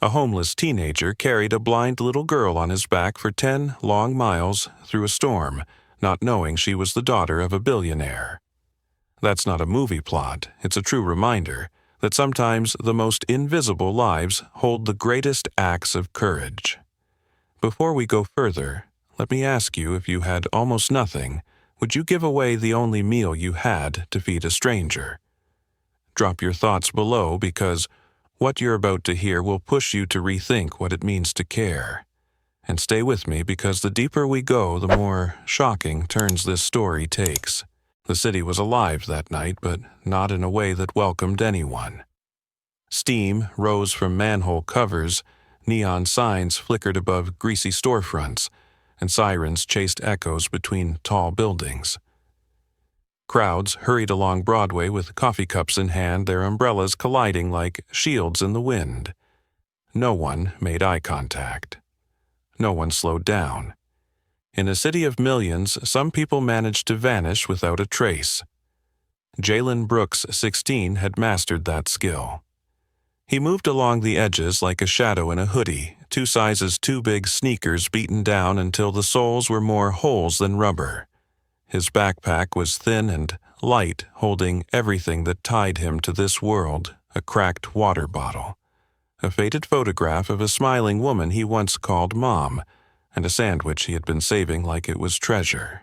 A homeless teenager carried a blind little girl on his back for 10 long miles through a storm, not knowing she was the daughter of a billionaire. That's not a movie plot, it's a true reminder that sometimes the most invisible lives hold the greatest acts of courage. Before we go further, let me ask you, if you had almost nothing, would you give away the only meal you had to feed a stranger? Drop your thoughts below, because what you're about to hear will push you to rethink what it means to care. And stay with me, because the deeper we go, the more shocking turns this story takes. The city was alive that night, but not in a way that welcomed anyone. Steam rose from manhole covers, neon signs flickered above greasy storefronts, and sirens chased echoes between tall buildings. Crowds hurried along Broadway with coffee cups in hand, their umbrellas colliding like shields in the wind. No one made eye contact. No one slowed down. In a city of millions, some people managed to vanish without a trace. Jalen Brooks, 16, had mastered that skill. He moved along the edges like a shadow in a hoodie, 2 sizes too big sneakers beaten down until the soles were more holes than rubber. His backpack was thin and light, holding everything that tied him to this world: a cracked water bottle, a faded photograph of a smiling woman he once called Mom, and a sandwich he had been saving like it was treasure.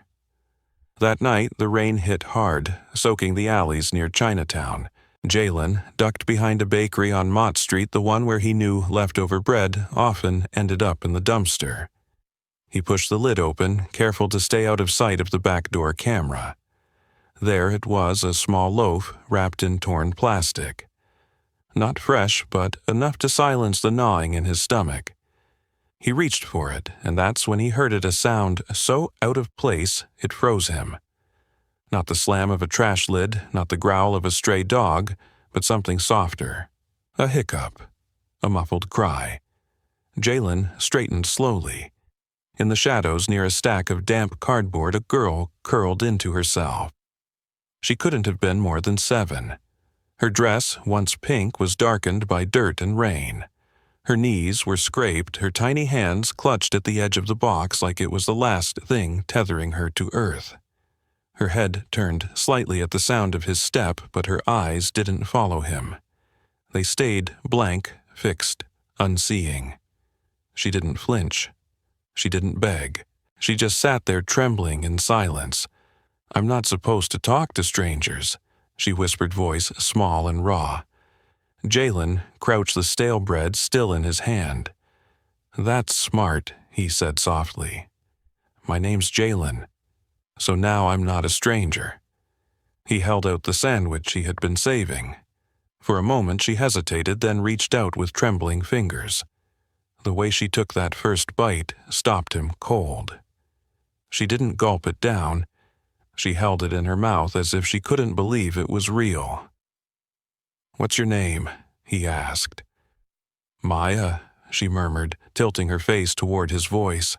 That night, the rain hit hard, soaking the alleys near Chinatown. Jalen ducked behind a bakery on Mott Street, the one where he knew leftover bread often ended up in the dumpster. He pushed the lid open, careful to stay out of sight of the back door camera. There it was, a small loaf wrapped in torn plastic. Not fresh, but enough to silence the gnawing in his stomach. He reached for it, and that's when he heard it, a sound so out of place it froze him. Not the slam of a trash lid, not the growl of a stray dog, but something softer. A hiccup. A muffled cry. Jalen straightened slowly. In the shadows near a stack of damp cardboard, a girl curled into herself. She couldn't have been more than 7. Her dress, once pink, was darkened by dirt and rain. Her knees were scraped, her tiny hands clutched at the edge of the box like it was the last thing tethering her to earth. Her head turned slightly at the sound of his step, but her eyes didn't follow him. They stayed blank, fixed, unseeing. She didn't flinch. She didn't beg. She just sat there trembling in silence. "I'm not supposed to talk to strangers," she whispered, voice small and raw. Jalen crouched, the stale bread still in his hand. "That's smart," he said softly. "My name's Jalen. So now I'm not a stranger." He held out the sandwich he had been saving. For a moment she hesitated, then reached out with trembling fingers. The way she took that first bite stopped him cold. She didn't gulp it down. She held it in her mouth as if she couldn't believe it was real. "What's your name?" he asked. "Maya," she murmured, tilting her face toward his voice.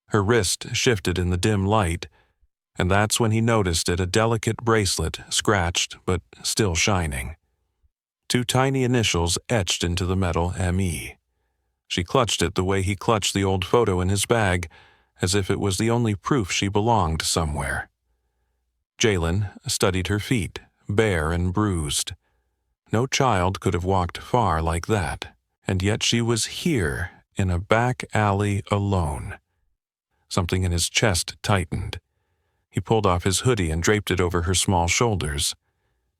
Her wrist shifted in the dim light, and that's when he noticed it, a delicate bracelet, scratched but still shining. 2 tiny initials etched into the metal, M.E. She clutched it the way he clutched the old photo in his bag, as if it was the only proof she belonged somewhere. Jalen studied her feet, bare and bruised. No child could have walked far like that, and yet she was here, in a back alley, alone. Something in his chest tightened. He pulled off his hoodie and draped it over her small shoulders.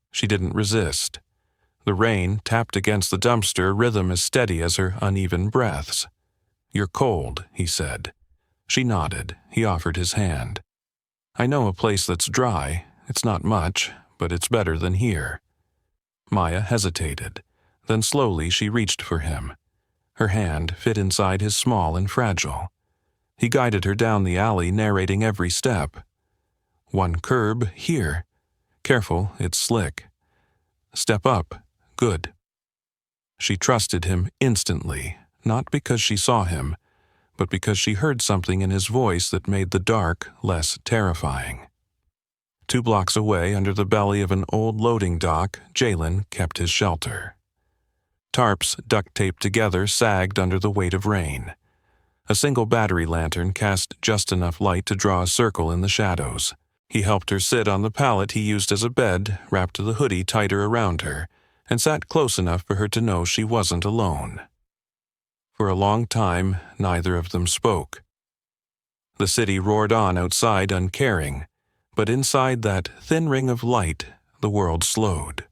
She didn't resist. The rain tapped against the dumpster, rhythm as steady as her uneven breaths. "You're cold," he said. She nodded. He offered his hand. "I know a place that's dry. It's not much, but it's better than here." Maya hesitated. Then slowly she reached for him. Her hand fit inside his, small and fragile. He guided her down the alley, narrating every step. "1 curb, here. Careful, it's slick. Step up. Good." She trusted him instantly, not because she saw him, but because she heard something in his voice that made the dark less terrifying. 2 blocks away, under the belly of an old loading dock, Jalen kept his shelter. Tarps, duct-taped together, sagged under the weight of rain. A single battery lantern cast just enough light to draw a circle in the shadows. He helped her sit on the pallet he used as a bed, wrapped the hoodie tighter around her, and sat close enough for her to know she wasn't alone. For a long time, neither of them spoke. The city roared on outside uncaring, but inside that thin ring of light, the world slowed.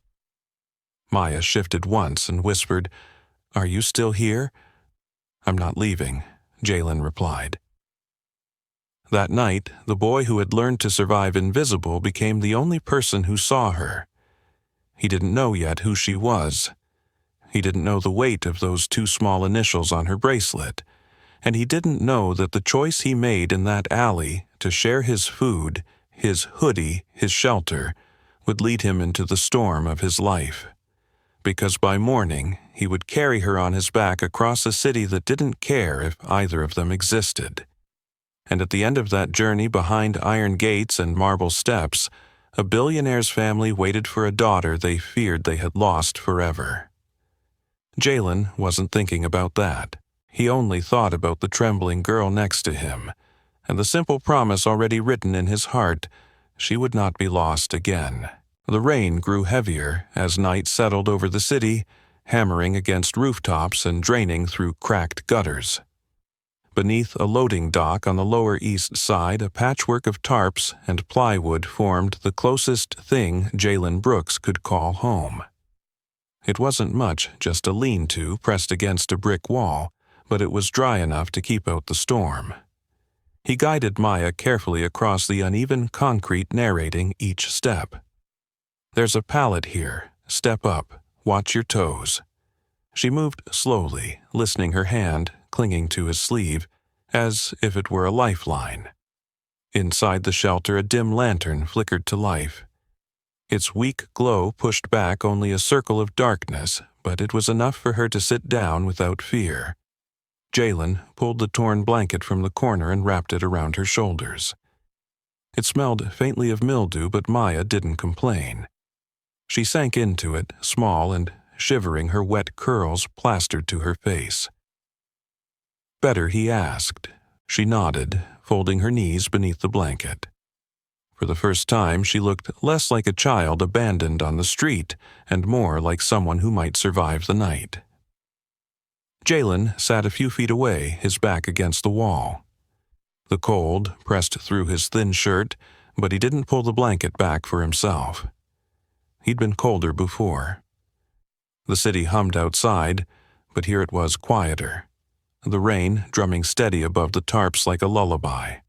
Maya shifted once and whispered, "Are you still here?" "I'm not leaving," Jalen replied. That night, the boy who had learned to survive invisible became the only person who saw her. He didn't know yet who she was. He didn't know the weight of those 2 small initials on her bracelet, and he didn't know that the choice he made in that alley to share his food, his hoodie, his shelter, would lead him into the storm of his life. Because by morning, he would carry her on his back across a city that didn't care if either of them existed. And at the end of that journey behind iron gates and marble steps, a billionaire's family waited for a daughter they feared they had lost forever. Jalen wasn't thinking about that. He only thought about the trembling girl next to him, and the simple promise already written in his heart, she would not be lost again. The rain grew heavier as night settled over the city, hammering against rooftops and draining through cracked gutters. Beneath a loading dock on the Lower East Side, a patchwork of tarps and plywood formed the closest thing Jalen Brooks could call home. It wasn't much, just a lean-to pressed against a brick wall, but it was dry enough to keep out the storm. He guided Maya carefully across the uneven concrete, narrating each step. "There's a pallet here. Step up. Watch your toes." She moved slowly, listening, her hand clinging to his sleeve, as if it were a lifeline. Inside the shelter, a dim lantern flickered to life. Its weak glow pushed back only a circle of darkness, but it was enough for her to sit down without fear. Jalen pulled the torn blanket from the corner and wrapped it around her shoulders. It smelled faintly of mildew, but Maya didn't complain. She sank into it, small and shivering, her wet curls plastered to her face. "Better?" he asked. She nodded, folding her knees beneath the blanket. For the first time, she looked less like a child abandoned on the street and more like someone who might survive the night. Jalen sat a few feet away, his back against the wall. The cold pressed through his thin shirt, but he didn't pull the blanket back for himself. He'd been colder before. The city hummed outside, but here it was quieter, the rain drumming steady above the tarps like a lullaby.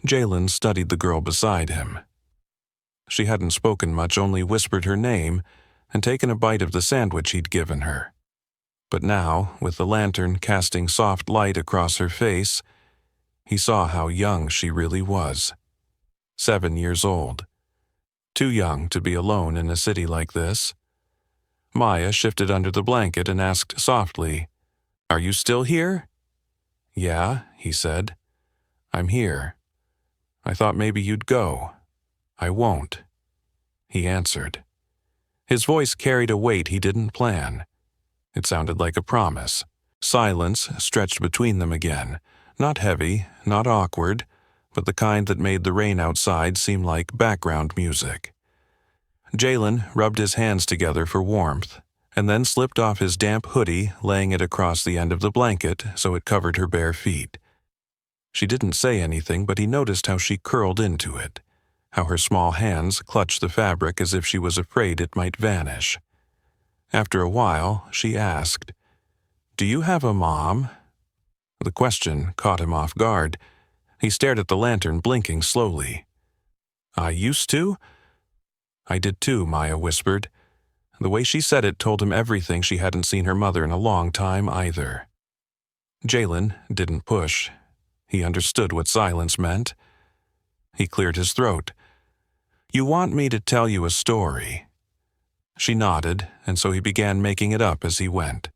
Jalen studied the girl beside him. She hadn't spoken much, only whispered her name and taken a bite of the sandwich he'd given her. But now, with the lantern casting soft light across her face, he saw how young she really was. 7 years old. Too young to be alone in a city like this. Maya shifted under the blanket and asked softly, "Are you still here?" "Yeah," he said. "I'm here. I thought maybe you'd go." "I won't," he answered. His voice carried a weight he didn't plan. It sounded like a promise. Silence stretched between them again, not heavy, not awkward, but the kind that made the rain outside seem like background music. Jalen rubbed his hands together for warmth, and then slipped off his damp hoodie, laying it across the end of the blanket so it covered her bare feet. She didn't say anything, but he noticed how she curled into it, how her small hands clutched the fabric as if she was afraid it might vanish. After a while, she asked, "Do you have a mom?" The question caught him off guard. He stared at the lantern, blinking slowly. "I used to?" "I did too," Maya whispered. The way she said it told him everything. She hadn't seen her mother in a long time either. Jalen didn't push. He understood what silence meant. He cleared his throat. "You want me to tell you a story?" She nodded, and so he began making it up as he went.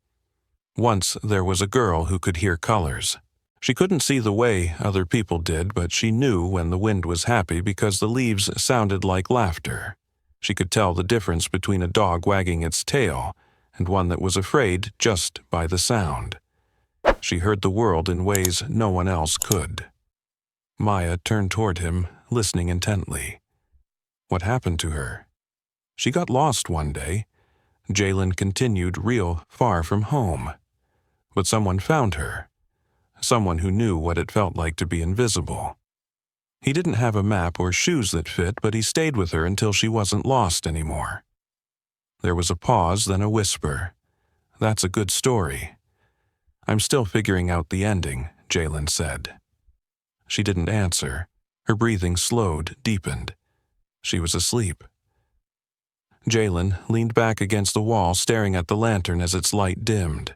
Once there was a girl who could hear colors. She couldn't see the way other people did, but she knew when the wind was happy because the leaves sounded like laughter. She could tell the difference between a dog wagging its tail and one that was afraid just by the sound. She heard the world in ways no one else could. Maya turned toward him, listening intently. What happened to her? She got lost one day. Jalen continued real far from home. But someone found her. Someone who knew what it felt like to be invisible. He didn't have a map or shoes that fit, but he stayed with her until she wasn't lost anymore. There was a pause, then a whisper. That's a good story. I'm still figuring out the ending, Jalen said. She didn't answer. Her breathing slowed, deepened. She was asleep. Jalen leaned back against the wall, staring at the lantern as its light dimmed.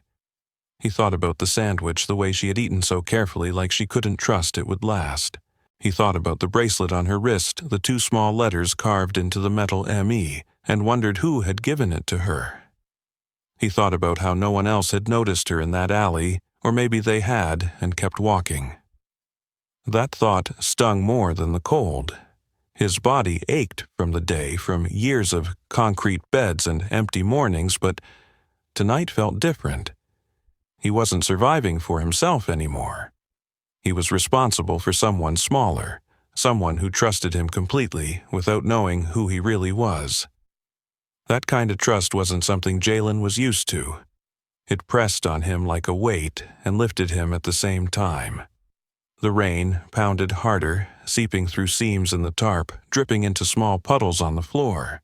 He thought about the sandwich, the way she had eaten so carefully, like she couldn't trust it would last. He thought about the bracelet on her wrist, the 2 small letters carved into the metal ME, and wondered who had given it to her. He thought about how no one else had noticed her in that alley, or maybe they had and kept walking. That thought stung more than the cold. His body ached from the day, from years of concrete beds and empty mornings, but tonight felt different. He wasn't surviving for himself anymore. He was responsible for someone smaller, someone who trusted him completely without knowing who he really was. That kind of trust wasn't something Jalen was used to. It pressed on him like a weight and lifted him at the same time. The rain pounded harder, seeping through seams in the tarp, dripping into small puddles on the floor.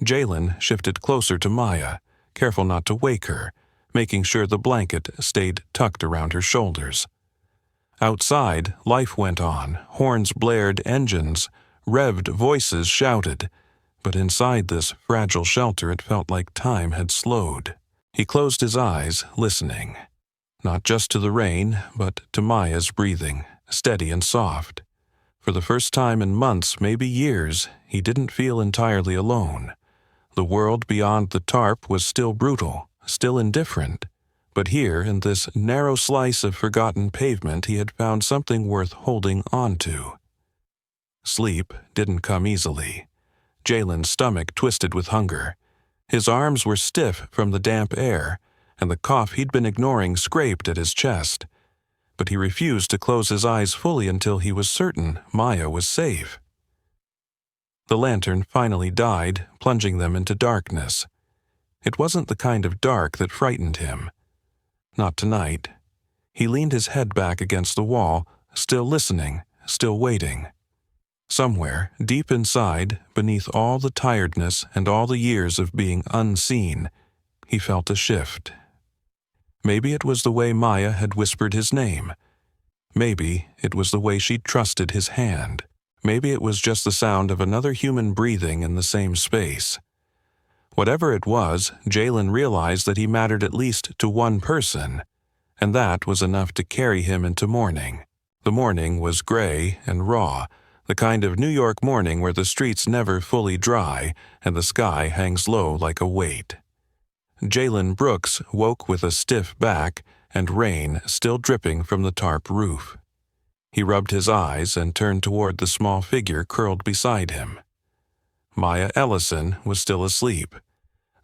Jalen shifted closer to Maya, careful not to wake her, making sure the blanket stayed tucked around her shoulders. Outside, life went on. Horns blared, engines revved, voices shouted. But inside this fragile shelter, it felt like time had slowed. He closed his eyes, listening. Not just to the rain, but to Maya's breathing, steady and soft. For the first time in months, maybe years, he didn't feel entirely alone. The world beyond the tarp was still brutal, still indifferent. But here, in this narrow slice of forgotten pavement, he had found something worth holding on to. Sleep didn't come easily. Jalen's stomach twisted with hunger. His arms were stiff from the damp air, and the cough he'd been ignoring scraped at his chest. But he refused to close his eyes fully until he was certain Maya was safe. The lantern finally died, plunging them into darkness. It wasn't the kind of dark that frightened him. Not tonight. He leaned his head back against the wall, still listening, still waiting. Somewhere, deep inside, beneath all the tiredness and all the years of being unseen, he felt a shift. Maybe it was the way Maya had whispered his name. Maybe it was the way she'd trusted his hand. Maybe it was just the sound of another human breathing in the same space. Whatever it was, Jalen realized that he mattered at least to one person, and that was enough to carry him into morning. The morning was gray and raw, the kind of New York morning where the streets never fully dry and the sky hangs low like a weight. Jalen Brooks woke with a stiff back and rain still dripping from the tarp roof. He rubbed his eyes and turned toward the small figure curled beside him. Maya Ellison was still asleep.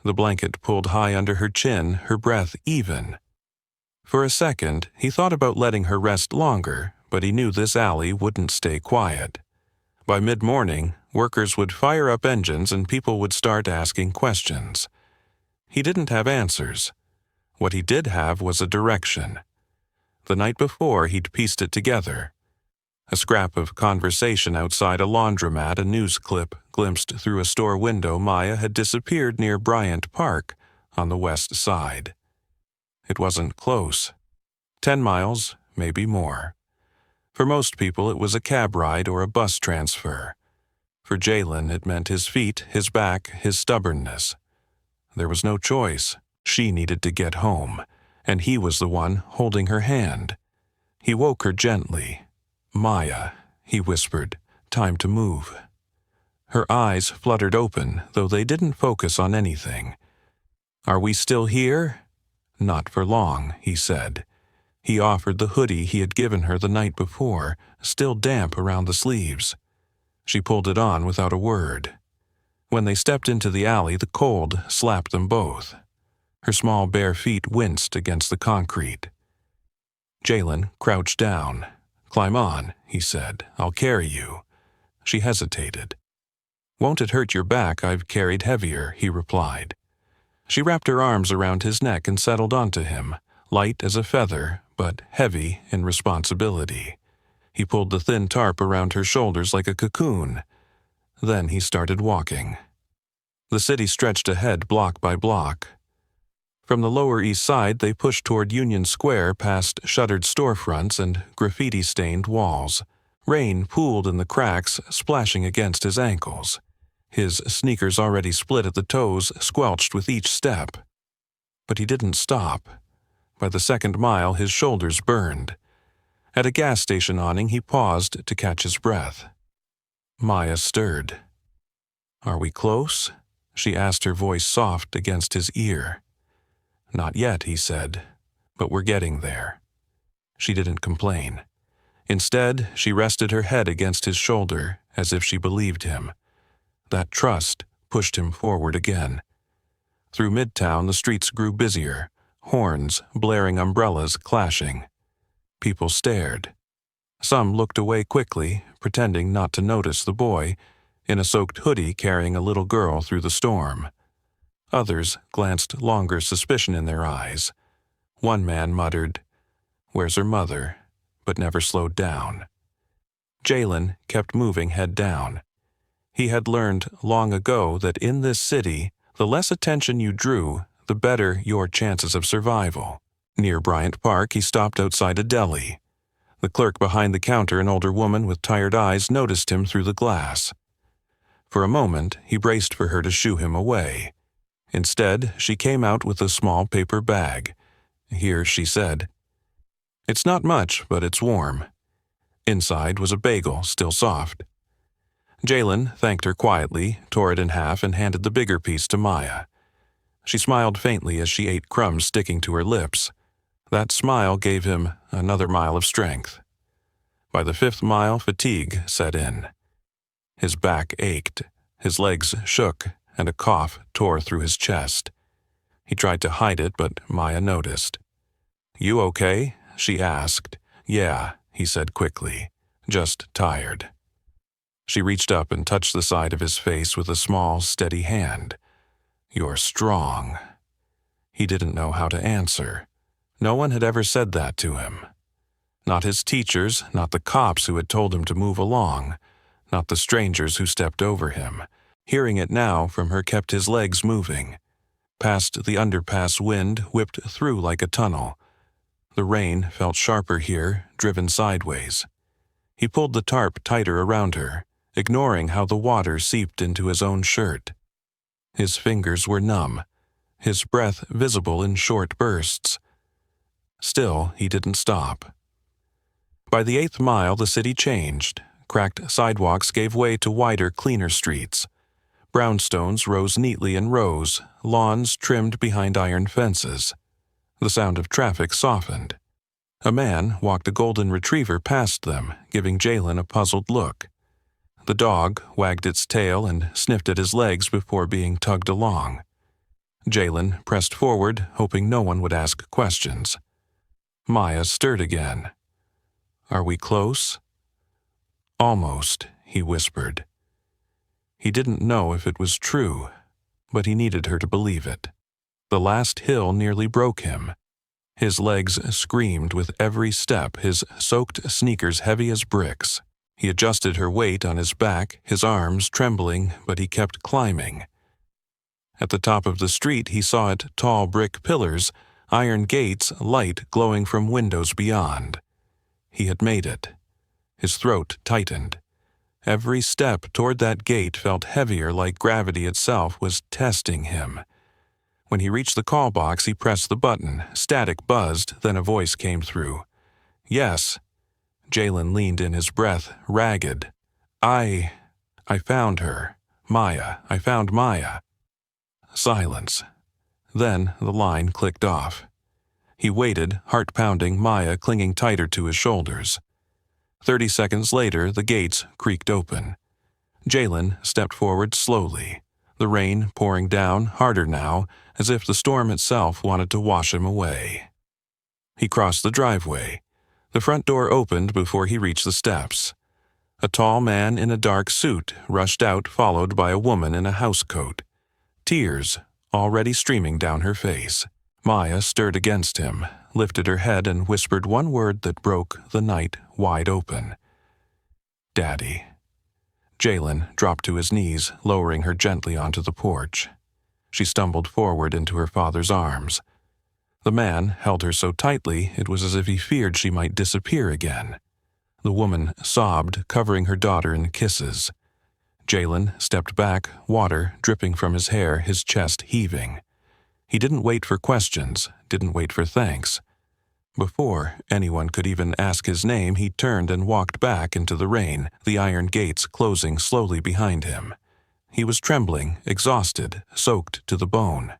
The blanket pulled high under her chin, her breath even. For a second, he thought about letting her rest longer, but he knew this alley wouldn't stay quiet. By mid-morning, workers would fire up engines and people would start asking questions. He didn't have answers. What he did have was a direction. The night before, he'd pieced it together. A scrap of conversation outside a laundromat, a news clip glimpsed through a store window. Maya had disappeared near Bryant Park on the west side. It wasn't close. 10 miles, maybe more. For most people, it was a cab ride or a bus transfer. For Jalen, it meant his feet, his back, his stubbornness. There was no choice. She needed to get home, and he was the one holding her hand. He woke her gently. "Maya," he whispered, "time to move." Her eyes fluttered open, though they didn't focus on anything. "Are we still here?" "Not for long," he said. He offered the hoodie he had given her the night before, still damp around the sleeves. She pulled it on without a word. When they stepped into the alley, the cold slapped them both. Her small bare feet winced against the concrete. Jalen crouched down. "Climb on," he said. "I'll carry you." She hesitated. "Won't it hurt your back? I've carried heavier," he replied. She wrapped her arms around his neck and settled onto him, light as a feather, but heavy in responsibility. He pulled the thin tarp around her shoulders like a cocoon. Then he started walking. The city stretched ahead block by block. From the Lower East Side, they pushed toward Union Square past shuttered storefronts and graffiti-stained walls. Rain pooled in the cracks, splashing against his ankles. His sneakers, already split at the toes, squelched with each step. But he didn't stop. By the second mile, his shoulders burned. At a gas station awning, he paused to catch his breath. Maya stirred. "Are we close?" she asked, her voice soft against his ear. "Not yet," he said, "but we're getting there." She didn't complain. Instead, she rested her head against his shoulder as if she believed him. That trust pushed him forward again. Through Midtown, the streets grew busier, horns, blaring umbrellas clashing. People stared. Some looked away quickly, pretending not to notice the boy, in a soaked hoodie carrying a little girl through the storm. Others glanced longer suspicion in their eyes. One man muttered, "Where's her mother?" but never slowed down. Jalen kept moving head down. He had learned long ago that in this city, the less attention you drew, the better your chances of survival. Near Bryant Park, he stopped outside a deli. The clerk behind the counter, an older woman with tired eyes, noticed him through the glass. For a moment, he braced for her to shoo him away. Instead, she came out with a small paper bag. "Here," she said. "It's not much, but it's warm." Inside was a bagel, still soft. Jalen thanked her quietly, tore it in half, and handed the bigger piece to Maya. She smiled faintly as she ate crumbs sticking to her lips. That smile gave him another mile of strength. By the 5th mile, fatigue set in. His back ached, his legs shook, and a cough tore through his chest. He tried to hide it, but Maya noticed. "You okay?" she asked. "Yeah," he said quickly. "Just tired." She reached up and touched the side of his face with a small, steady hand. "You're strong." He didn't know how to answer. No one had ever said that to him. Not his teachers, not the cops who had told him to move along, not the strangers who stepped over him. Hearing it now from her kept his legs moving. Past the underpass, wind whipped through like a tunnel. The rain felt sharper here, driven sideways. He pulled the tarp tighter around her, ignoring how the water seeped into his own shirt. His fingers were numb, his breath visible in short bursts. Still, he didn't stop. By the 8th mile, the city changed. Cracked sidewalks gave way to wider, cleaner streets. Brownstones rose neatly in rows, lawns trimmed behind iron fences. The sound of traffic softened. A man walked a golden retriever past them, giving Jalen a puzzled look. The dog wagged its tail and sniffed at his legs before being tugged along. Jalen pressed forward, hoping no one would ask questions. Maya stirred again. "Are we close?" "Almost," he whispered. He didn't know if it was true, but he needed her to believe it. The last hill nearly broke him. His legs screamed with every step, his soaked sneakers heavy as bricks. He adjusted her weight on his back, his arms trembling, but he kept climbing. At the top of the street, he saw it tall brick pillars, iron gates, light glowing from windows beyond. He had made it. His throat tightened. Every step toward that gate felt heavier, like gravity itself was testing him. When he reached the call box, he pressed the button. Static buzzed, then a voice came through. "Yes." Jalen leaned in, his breath ragged. I found her. Maya. I found Maya." Silence. Then the line clicked off. He waited, heart pounding, Maya clinging tighter to his shoulders. 30 seconds later, the gates creaked open. Jalen stepped forward slowly. the rain pouring down harder now, as if the storm itself wanted to wash him away. He crossed the driveway. The front door opened before he reached the steps. A tall man in a dark suit rushed out, followed by a woman in a housecoat, tears already streaming down her face. Maya stirred against him, lifted her head, and whispered one word that broke the night wide open. "Daddy." Jalen dropped to his knees, lowering her gently onto the porch. She stumbled forward into her father's arms. The man held her so tightly it was as if he feared she might disappear again. The woman sobbed, covering her daughter in kisses. Jalen stepped back, water dripping from his hair, his chest heaving. He didn't wait for questions, didn't wait for thanks. Before anyone could even ask his name, he turned and walked back into the rain, the iron gates closing slowly behind him. He was trembling, exhausted, soaked to the bone.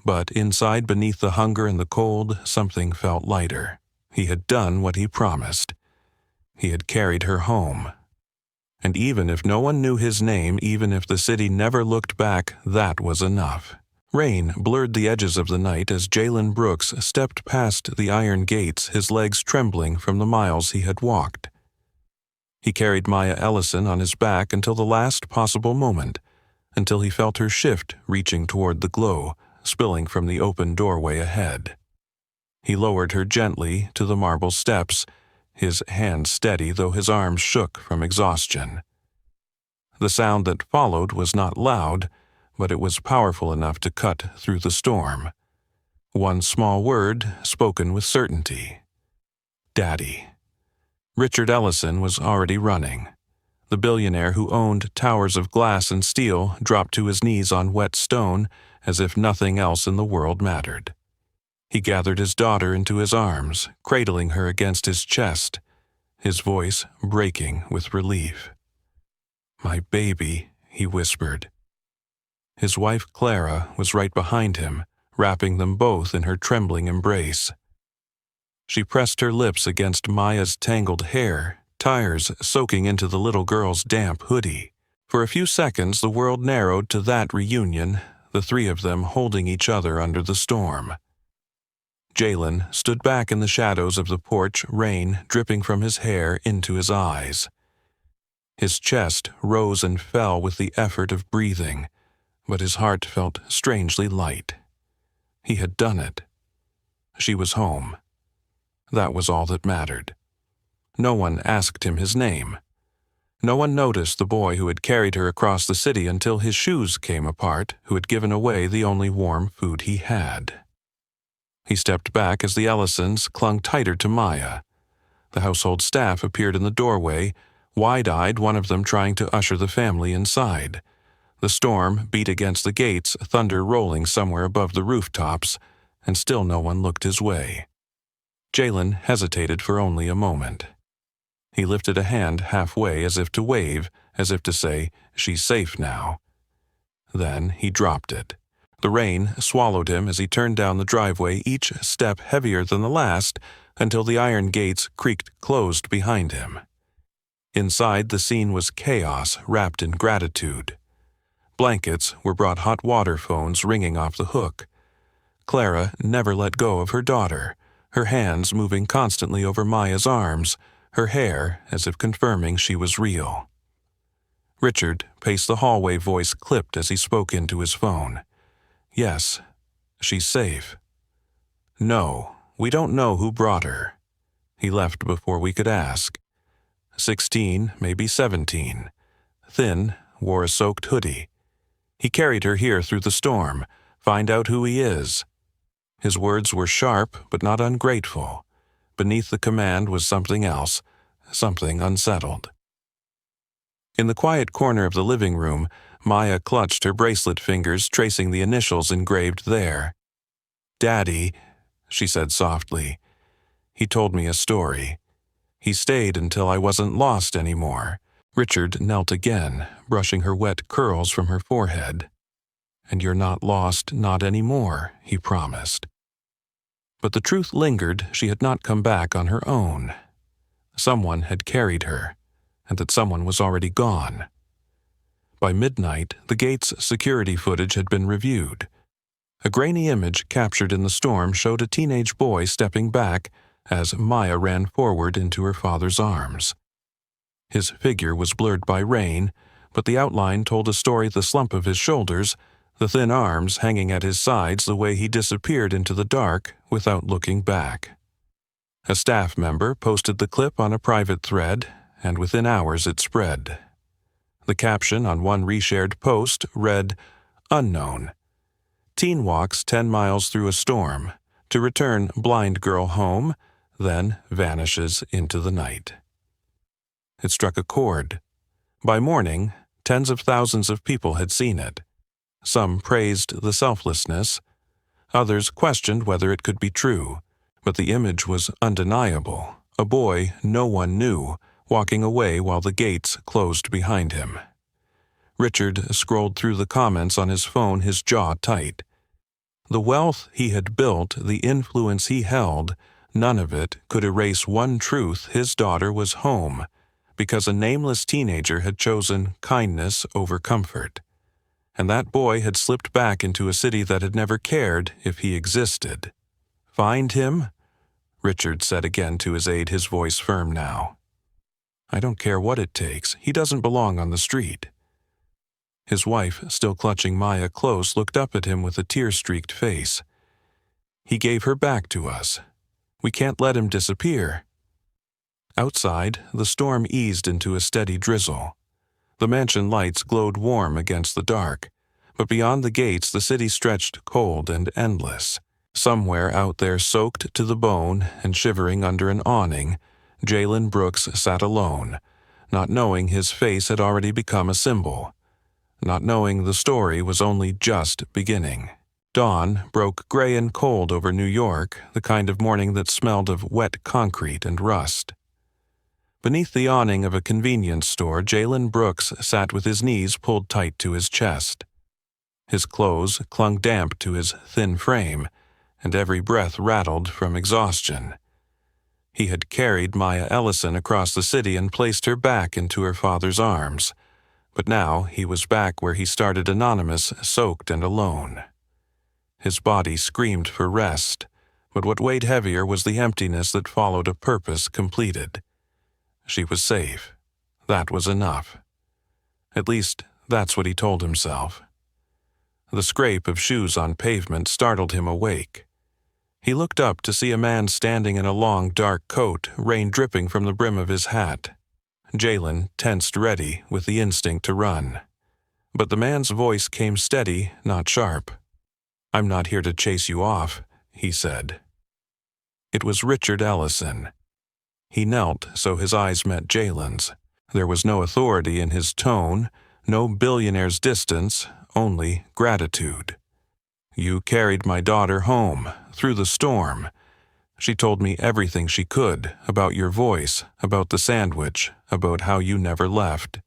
But inside, beneath the hunger and the cold, something felt lighter. He had done what he promised. He had carried her home. And even if no one knew his name, even if the city never looked back, that was enough. Rain blurred the edges of the night as Jalen Brooks stepped past the iron gates, his legs trembling from the miles he had walked. He carried Maya Ellison on his back until the last possible moment, until he felt her shift reaching toward the glow, spilling from the open doorway ahead. He lowered her gently to the marble steps, his hand steady though his arms shook from exhaustion. The sound that followed was not loud, but it was powerful enough to cut through the storm. One small word spoken with certainty. Daddy. Richard Ellison was already running. The billionaire who owned towers of glass and steel dropped to his knees on wet stone as if nothing else in the world mattered. He gathered his daughter into his arms, cradling her against his chest, his voice breaking with relief. "My baby," he whispered. His wife Clara was right behind him, wrapping them both in her trembling embrace. She pressed her lips against Maya's tangled hair, tears soaking into the little girl's damp hoodie. For a few seconds the world narrowed to that reunion, the three of them holding each other under the storm. Jalen stood back in the shadows of the porch, rain dripping from his hair into his eyes. His chest rose and fell with the effort of breathing, but his heart felt strangely light. He had done it. She was home. That was all that mattered. No one asked him his name. No one noticed the boy who had carried her across the city until his shoes came apart, who had given away the only warm food he had. He stepped back as the Ellisons clung tighter to Maya. The household staff appeared in the doorway, wide-eyed, one of them trying to usher the family inside. The storm beat against the gates, thunder rolling somewhere above the rooftops, and still no one looked his way. Jalen hesitated for only a moment. He lifted a hand halfway as if to wave, as if to say, "She's safe now." Then he dropped it. The rain swallowed him as he turned down the driveway, each step heavier than the last, until the iron gates creaked closed behind him. Inside, the scene was chaos wrapped in gratitude. Blankets were brought, hot water phones ringing off the hook. Clara never let go of her daughter, her hands moving constantly over Maya's arms, her hair as if confirming she was real. Richard paced the hallway, voice clipped as he spoke into his phone. "Yes, she's safe. No, we don't know who brought her." He left before we could ask. 16, maybe 17. Thin, wore a soaked hoodie. He carried her here through the storm. Find out who he is. His words were sharp but not ungrateful. Beneath the command was something else, something unsettled. In the quiet corner of the living room, Maya clutched her bracelet fingers, tracing the initials engraved there. "Daddy," she said softly. "He told me a story. He stayed until I wasn't lost anymore." Richard knelt again, brushing her wet curls from her forehead. "And you're not lost, not anymore," he promised. But the truth lingered. She had not come back on her own. Someone had carried her, and that someone was already gone. By midnight, the gate's security footage had been reviewed. A grainy image captured in the storm showed a teenage boy stepping back as Maya ran forward into her father's arms. His figure was blurred by rain, but the outline told a story: the slump of his shoulders, the thin arms hanging at his sides, the way he disappeared into the dark without looking back. A staff member posted the clip on a private thread, and within hours it spread. The caption on one reshared post read, "Unknown. Teen walks 10 miles through a storm to return blind girl home, then vanishes into the night." It struck a chord. By morning, tens of thousands of people had seen it. Some praised the selflessness. Others questioned whether it could be true, but the image was undeniable: a boy no one knew, walking away while the gates closed behind him. Richard scrolled through the comments on his phone, his jaw tight. The wealth he had built, the influence he held, none of it could erase one truth: his daughter was home, because a nameless teenager had chosen kindness over comfort. And that boy had slipped back into a city that had never cared if he existed. "Find him?" Richard said again to his aide, his voice firm now. "I don't care what it takes. He doesn't belong on the street." His wife, still clutching Maya close, looked up at him with a tear-streaked face. "He gave her back to us. We can't let him disappear." Outside, the storm eased into a steady drizzle. The mansion lights glowed warm against the dark, but beyond the gates the city stretched cold and endless. Somewhere out there, soaked to the bone and shivering under an awning, Jalen Brooks sat alone, not knowing his face had already become a symbol, not knowing the story was only just beginning. Dawn broke gray and cold over New York, the kind of morning that smelled of wet concrete and rust. Beneath the awning of a convenience store, Jalen Brooks sat with his knees pulled tight to his chest. His clothes clung damp to his thin frame, and every breath rattled from exhaustion. He had carried Maya Ellison across the city and placed her back into her father's arms, but now he was back where he started, anonymous, soaked and alone. His body screamed for rest, but what weighed heavier was the emptiness that followed a purpose completed. She was safe. That was enough. At least, that's what he told himself. The scrape of shoes on pavement startled him awake. He looked up to see a man standing in a long, dark coat, rain dripping from the brim of his hat. Jalen tensed ready, with the instinct to run. But the man's voice came steady, not sharp. "I'm not here to chase you off," he said. It was Richard Ellison. He knelt so his eyes met Jalen's. There was no authority in his tone, no billionaire's distance, only gratitude. "You carried my daughter home, through the storm. She told me everything she could, about your voice, about the sandwich, about how you never left."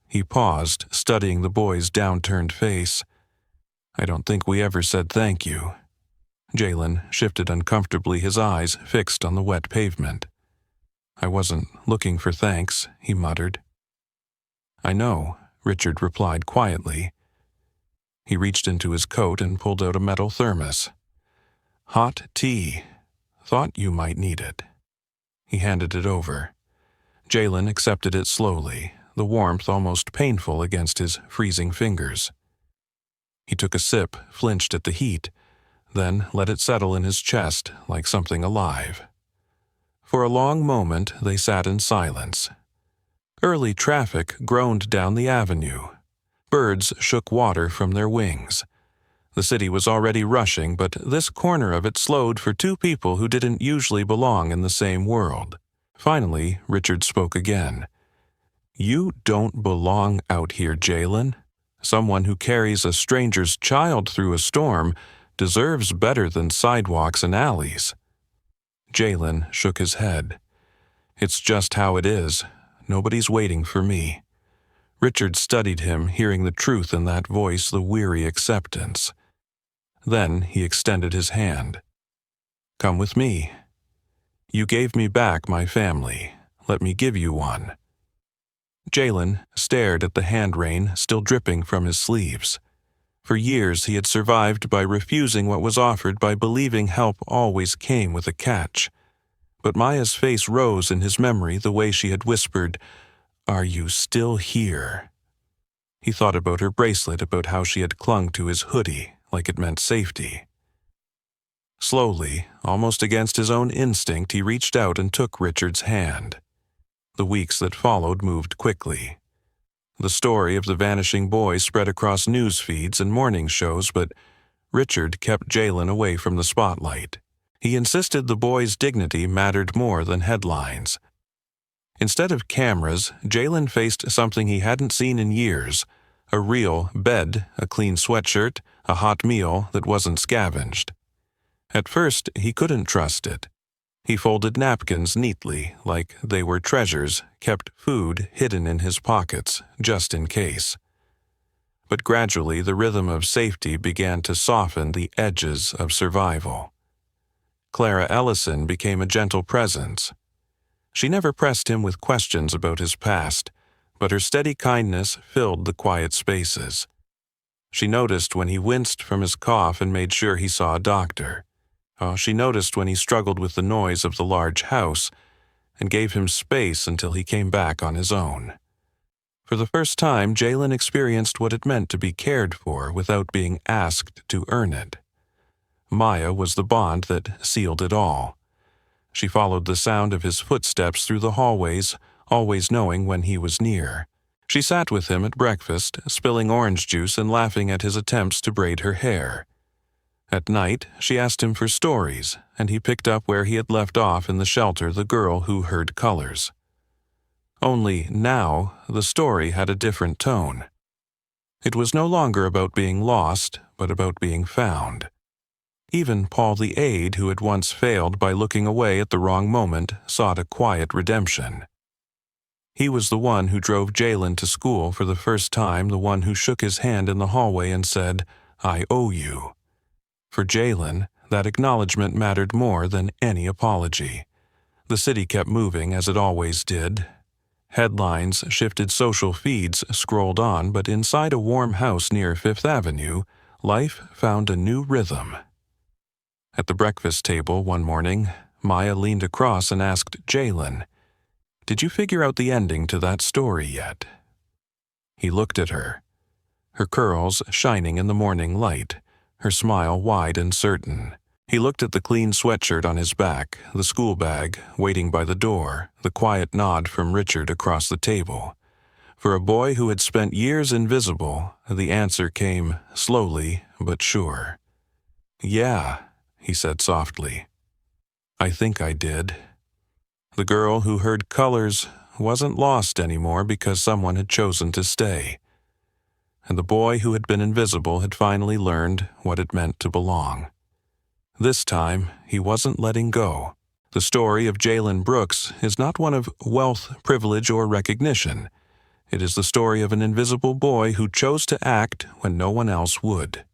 He paused, studying the boy's downturned face. "I don't think we ever said thank you." Jalen shifted uncomfortably, his eyes fixed on the wet pavement. "I wasn't looking for thanks," he muttered. "I know," Richard replied quietly. He reached into his coat and pulled out a metal thermos. "Hot tea. Thought you might need it." He handed it over. Jalen accepted it slowly, the warmth almost painful against his freezing fingers. He took a sip, flinched at the heat, then let it settle in his chest like something alive. For a long moment they sat in silence. Early traffic groaned down the avenue. Birds shook water from their wings. The city was already rushing, but this corner of it slowed for two people who didn't usually belong in the same world. Finally, Richard spoke again. "You don't belong out here, Jalen. Someone who carries a stranger's child through a storm deserves better than sidewalks and alleys." Jalen shook his head. "It's just how it is. Nobody's waiting for me." Richard studied him, hearing the truth in that voice, the weary acceptance. Then he extended his hand. "Come with me. You gave me back my family. Let me give you one." Jalen stared at the hand rain still dripping from his sleeves. For years he had survived by refusing what was offered, by believing help always came with a catch. But Maya's face rose in his memory the way she had whispered, "Are you still here?" He thought about her bracelet, about how she had clung to his hoodie like it meant safety. Slowly, almost against his own instinct, he reached out and took Richard's hand. The weeks that followed moved quickly. The story of the vanishing boy spread across news feeds and morning shows, but Richard kept Jalen away from the spotlight. He insisted the boy's dignity mattered more than headlines. Instead of cameras, Jalen faced something he hadn't seen in years: a real bed, a clean sweatshirt, a hot meal that wasn't scavenged. At first, he couldn't trust it. He folded napkins neatly, like they were treasures, kept food hidden in his pockets, just in case. But gradually, the rhythm of safety began to soften the edges of survival. Clara Ellison became a gentle presence. She never pressed him with questions about his past, but her steady kindness filled the quiet spaces. She noticed when he winced from his cough and made sure he saw a doctor. She noticed when he struggled with the noise of the large house and gave him space until he came back on his own. For the first time, Jalen experienced what it meant to be cared for without being asked to earn it. Maya was the bond that sealed it all. She followed the sound of his footsteps through the hallways, always knowing when he was near. She sat with him at breakfast, spilling orange juice and laughing at his attempts to braid her hair. At night, she asked him for stories, and he picked up where he had left off in the shelter, The Girl Who Heard Colors. Only now, the story had a different tone. It was no longer about being lost, but about being found. Even Paul the aide, who had once failed by looking away at the wrong moment, sought a quiet redemption. He was the one who drove Jalen to school for the first time, the one who shook his hand in the hallway and said, "I owe you." For Jalen, that acknowledgement mattered more than any apology. The city kept moving as it always did. Headlines shifted, social feeds scrolled on, but inside a warm house near Fifth Avenue, life found a new rhythm. At the breakfast table one morning, Maya leaned across and asked Jalen, "Did you figure out the ending to that story yet?" He looked at her, her curls shining in the morning light, her smile wide and certain. He looked at the clean sweatshirt on his back, the school bag waiting by the door, the quiet nod from Richard across the table. For a boy who had spent years invisible, the answer came slowly but sure. "Yeah," he said softly. "I think I did." The girl who heard colors wasn't lost anymore because someone had chosen to stay. And the boy who had been invisible had finally learned what it meant to belong. This time, he wasn't letting go. The story of Jalen Brooks is not one of wealth, privilege, or recognition. It is the story of an invisible boy who chose to act when no one else would.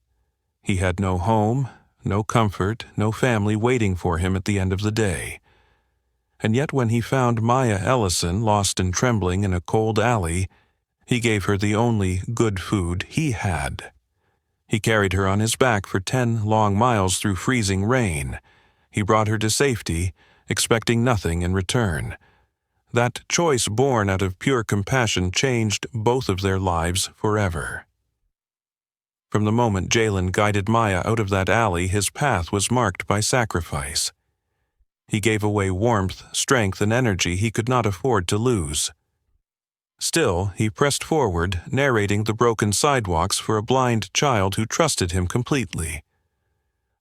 He had no home, no comfort, no family waiting for him at the end of the day. And yet when he found Maya Ellison lost and trembling in a cold alley, he gave her the only good food he had. He carried her on his back for 10 long miles through freezing rain. He brought her to safety, expecting nothing in return. That choice born out of pure compassion changed both of their lives forever. From the moment Jalen guided Maya out of that alley, his path was marked by sacrifice. He gave away warmth, strength, and energy he could not afford to lose. Still, he pressed forward, narrating the broken sidewalks for a blind child who trusted him completely.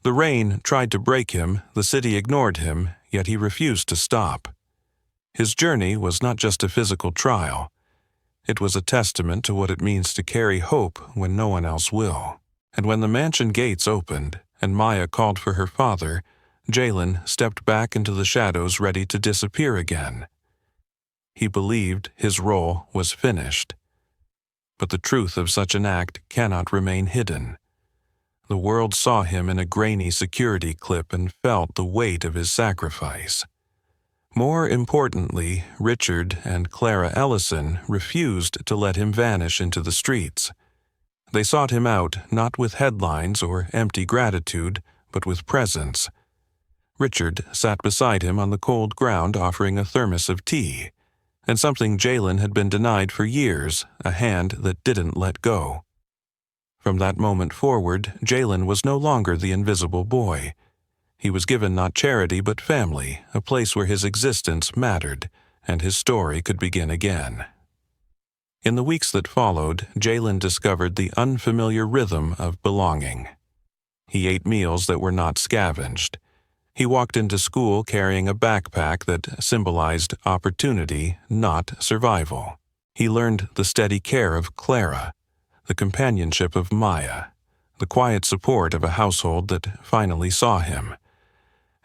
The rain tried to break him, the city ignored him, yet he refused to stop. His journey was not just a physical trial. It was a testament to what it means to carry hope when no one else will. And when the mansion gates opened, and Maya called for her father, Jalen stepped back into the shadows, ready to disappear again. He believed his role was finished. But the truth of such an act cannot remain hidden. The world saw him in a grainy security clip and felt the weight of his sacrifice. More importantly, Richard and Clara Ellison refused to let him vanish into the streets. They sought him out not with headlines or empty gratitude, but with presence. Richard sat beside him on the cold ground offering a thermos of tea, and something Jalen had been denied for years, a hand that didn't let go. From that moment forward, Jalen was no longer the invisible boy. He was given not charity but family, a place where his existence mattered, and his story could begin again. In the weeks that followed, Jalen discovered the unfamiliar rhythm of belonging. He ate meals that were not scavenged. He walked into school carrying a backpack that symbolized opportunity, not survival. He learned the steady care of Clara, the companionship of Maya, the quiet support of a household that finally saw him.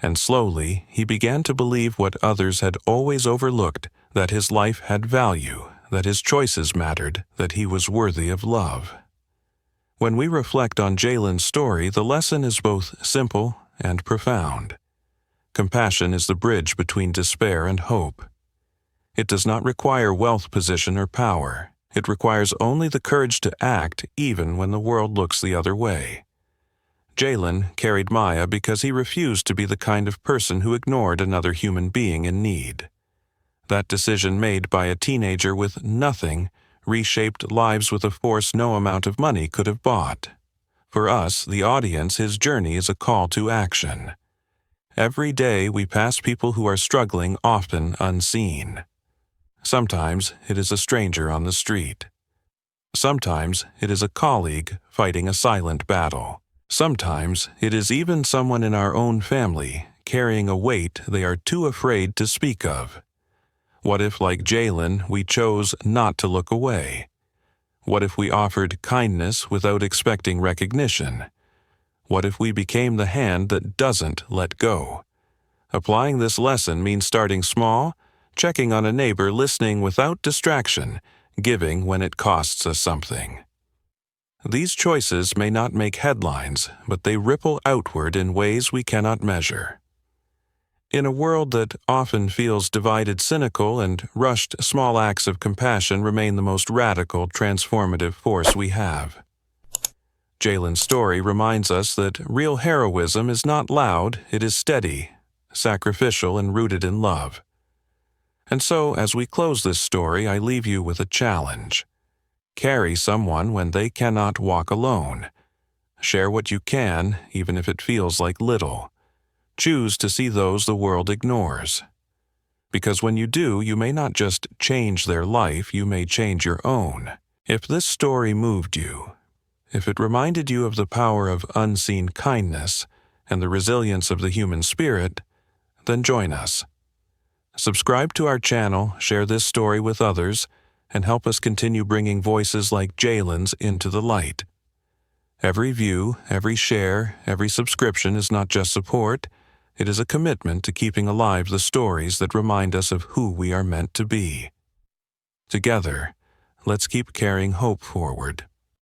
And slowly, he began to believe what others had always overlooked, that his life had value, that his choices mattered, that he was worthy of love. When we reflect on Jalen's story, the lesson is both simple and profound. Compassion is the bridge between despair and hope. It does not require wealth, position, or power. It requires only the courage to act even when the world looks the other way. Jalen carried Maya because he refused to be the kind of person who ignored another human being in need. That decision made by a teenager with nothing reshaped lives with a force no amount of money could have bought. For us, the audience, his journey is a call to action. Every day we pass people who are struggling, often unseen. Sometimes it is a stranger on the street. Sometimes it is a colleague fighting a silent battle. Sometimes it is even someone in our own family carrying a weight they are too afraid to speak of. What if, like Jalen, we chose not to look away? What if we offered kindness without expecting recognition? What if we became the hand that doesn't let go? Applying this lesson means starting small, checking on a neighbor, listening without distraction, giving when it costs us something. These choices may not make headlines, but they ripple outward in ways we cannot measure. In a world that often feels divided, cynical, and rushed, small acts of compassion remain the most radical, transformative force we have. Jalen's story reminds us that real heroism is not loud, it is steady, sacrificial, and rooted in love. And so, as we close this story, I leave you with a challenge. Carry someone when they cannot walk alone. Share what you can, even if it feels like little. Choose to see those the world ignores. Because when you do, you may not just change their life, you may change your own. If this story moved you, if it reminded you of the power of unseen kindness and the resilience of the human spirit, then join us. Subscribe to our channel, share this story with others, and help us continue bringing voices like Jalen's into the light. Every view, every share, every subscription is not just support, it is a commitment to keeping alive the stories that remind us of who we are meant to be. Together, let's keep carrying hope forward.